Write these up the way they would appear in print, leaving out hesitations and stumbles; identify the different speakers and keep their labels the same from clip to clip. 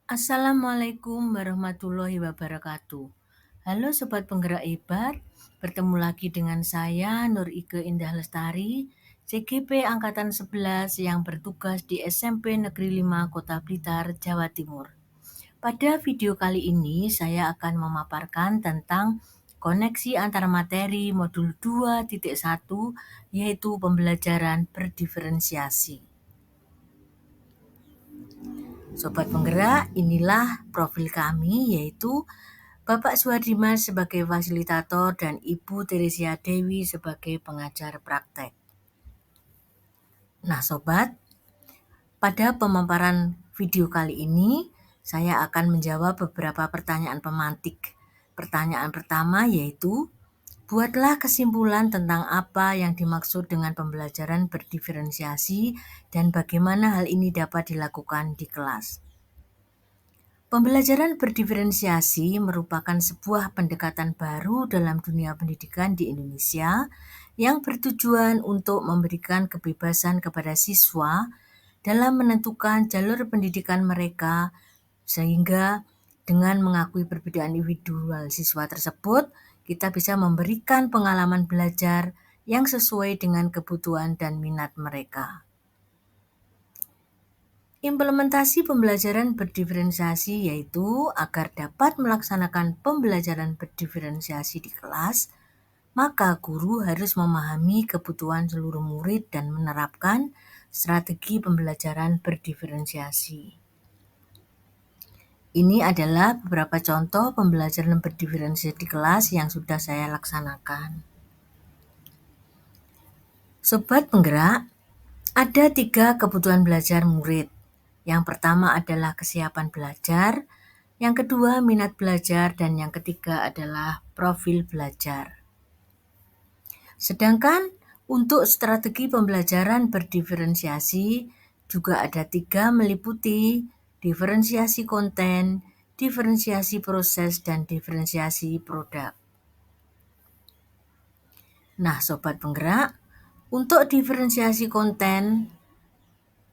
Speaker 1: Assalamualaikum warahmatullahi wabarakatuh. Halo Sobat Penggerak Hebat, bertemu lagi dengan saya Nur Ike Indah Lestari, CGP Angkatan 11 yang bertugas di SMP Negeri 5 Kota Blitar, Jawa Timur. Pada video kali ini saya akan memaparkan tentang koneksi antara materi modul 2.1 yaitu pembelajaran berdiferensiasi. Sobat Penggerak, inilah profil kami yaitu Bapak Suhardimas sebagai fasilitator dan Ibu Teresia Dewi sebagai pengajar praktek. Nah Sobat, pada pemaparan video kali ini saya akan menjawab beberapa pertanyaan pemantik. Pertanyaan pertama yaitu, buatlah kesimpulan tentang apa yang dimaksud dengan pembelajaran berdiferensiasi dan bagaimana hal ini dapat dilakukan di kelas. Pembelajaran berdiferensiasi merupakan sebuah pendekatan baru dalam dunia pendidikan di Indonesia yang bertujuan untuk memberikan kebebasan kepada siswa dalam menentukan jalur pendidikan mereka, sehingga dengan mengakui perbedaan individual siswa tersebut, kita bisa memberikan pengalaman belajar yang sesuai dengan kebutuhan dan minat mereka. Implementasi pembelajaran berdiferensiasi yaitu agar dapat melaksanakan pembelajaran berdiferensiasi di kelas, maka guru harus memahami kebutuhan seluruh murid dan menerapkan strategi pembelajaran berdiferensiasi. Ini adalah beberapa contoh pembelajaran berdiferensiasi di kelas yang sudah saya laksanakan. Sobat Penggerak, ada 3 kebutuhan belajar murid. Yang pertama adalah kesiapan belajar, yang kedua minat belajar, dan yang ketiga adalah profil belajar. Sedangkan untuk strategi pembelajaran berdiferensiasi juga ada 3 meliputi diferensiasi konten, diferensiasi proses, dan diferensiasi produk. Nah Sobat Penggerak, untuk diferensiasi konten,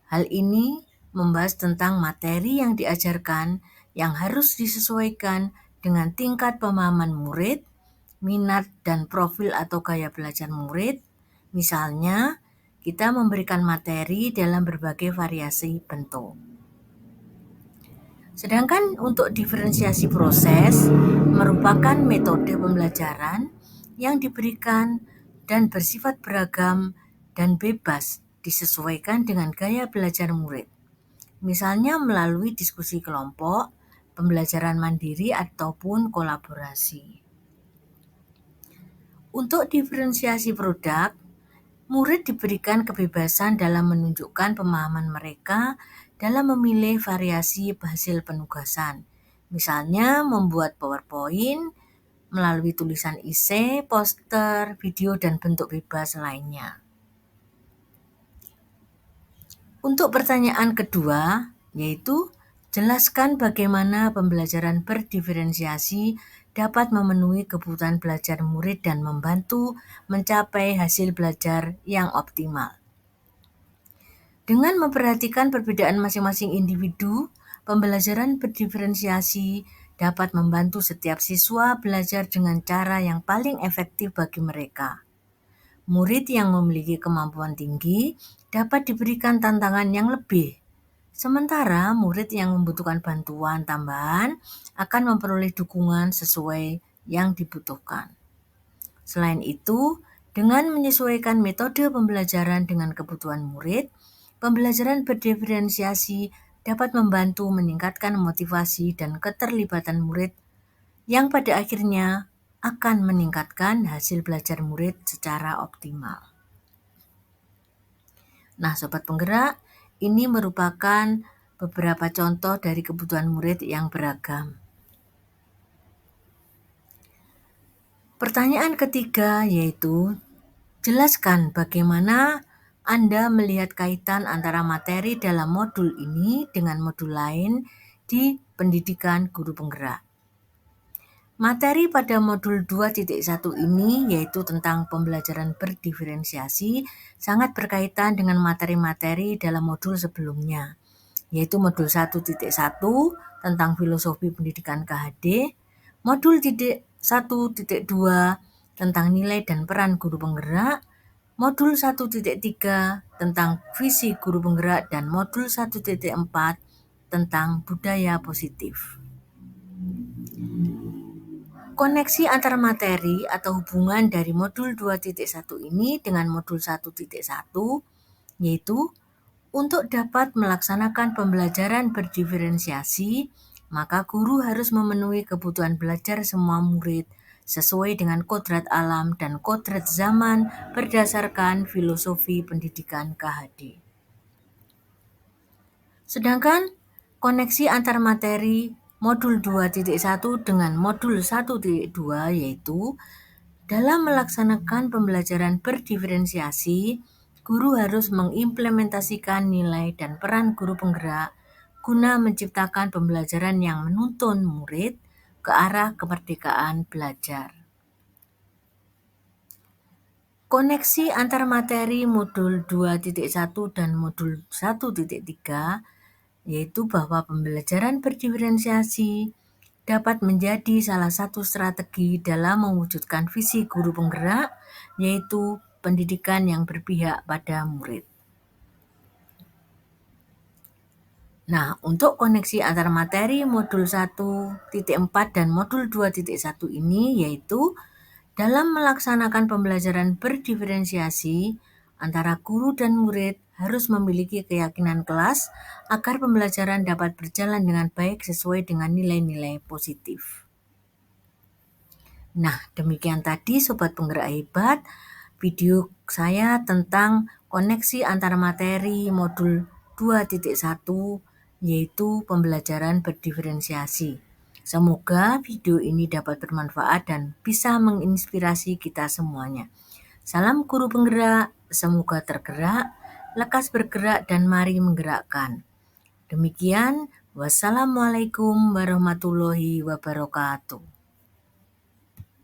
Speaker 1: hal ini membahas tentang materi yang diajarkan yang harus disesuaikan dengan tingkat pemahaman murid, minat dan profil atau gaya belajar murid. Misalnya, kita memberikan materi dalam berbagai variasi bentuk. Sedangkan untuk diferensiasi proses merupakan metode pembelajaran yang diberikan dan bersifat beragam dan bebas disesuaikan dengan gaya belajar murid. Misalnya melalui diskusi kelompok, pembelajaran mandiri, ataupun kolaborasi. Untuk diferensiasi produk, murid diberikan kebebasan dalam menunjukkan pemahaman mereka dalam memilih variasi hasil penugasan. Misalnya membuat PowerPoint melalui tulisan esai, poster, video, dan bentuk bebas lainnya. Untuk pertanyaan kedua, yaitu jelaskan bagaimana pembelajaran berdiferensiasi dapat memenuhi kebutuhan belajar murid dan membantu mencapai hasil belajar yang optimal. Dengan memperhatikan perbedaan masing-masing individu, pembelajaran berdiferensiasi dapat membantu setiap siswa belajar dengan cara yang paling efektif bagi mereka. Murid yang memiliki kemampuan tinggi dapat diberikan tantangan yang lebih, sementara murid yang membutuhkan bantuan tambahan akan memperoleh dukungan sesuai yang dibutuhkan. Selain itu, dengan menyesuaikan metode pembelajaran dengan kebutuhan murid, pembelajaran berdiferensiasi dapat membantu meningkatkan motivasi dan keterlibatan murid yang pada akhirnya akan meningkatkan hasil belajar murid secara optimal. Nah, Sobat Penggerak, ini merupakan beberapa contoh dari kebutuhan murid yang beragam. Pertanyaan ketiga yaitu, jelaskan bagaimana Anda melihat kaitan antara materi dalam modul ini dengan modul lain di pendidikan guru penggerak. Materi pada modul 2.1 ini yaitu tentang pembelajaran berdiferensiasi sangat berkaitan dengan materi-materi dalam modul sebelumnya. yaitu modul 1.1 tentang filosofi pendidikan KHD, modul 1.2 tentang nilai dan peran guru penggerak, modul 1.3 tentang visi guru penggerak, dan modul 1.4 tentang budaya positif. Koneksi antar materi atau hubungan dari modul 2.1 ini dengan modul 1.1 yaitu untuk dapat melaksanakan pembelajaran berdiferensiasi, maka guru harus memenuhi kebutuhan belajar semua murid sesuai dengan kodrat alam dan kodrat zaman berdasarkan filosofi pendidikan KHD. Sedangkan koneksi antar materi modul 2.1 dengan modul 1.2 yaitu dalam melaksanakan pembelajaran berdiferensiasi, guru harus mengimplementasikan nilai dan peran guru penggerak guna menciptakan pembelajaran yang menuntun murid ke arah kemerdekaan belajar. Koneksi antar materi modul 2.1 dan modul 1.3 yaitu bahwa pembelajaran berdiferensiasi dapat menjadi salah satu strategi dalam mewujudkan visi guru penggerak, yaitu pendidikan yang berpihak pada murid. Nah, untuk koneksi antar materi modul 1.4 dan modul 2.1 ini yaitu dalam melaksanakan pembelajaran berdiferensiasi antara guru dan murid harus memiliki keyakinan kelas agar pembelajaran dapat berjalan dengan baik sesuai dengan nilai-nilai positif. Nah, demikian tadi Sobat Penggerak Hebat, video saya tentang koneksi antar materi modul 2.1 yaitu pembelajaran berdiferensiasi. Semoga video ini dapat bermanfaat dan bisa menginspirasi kita semuanya. Salam guru penggerak, semoga tergerak, lekas bergerak dan mari menggerakkan. Demikian, wassalamualaikum warahmatullahi wabarakatuh.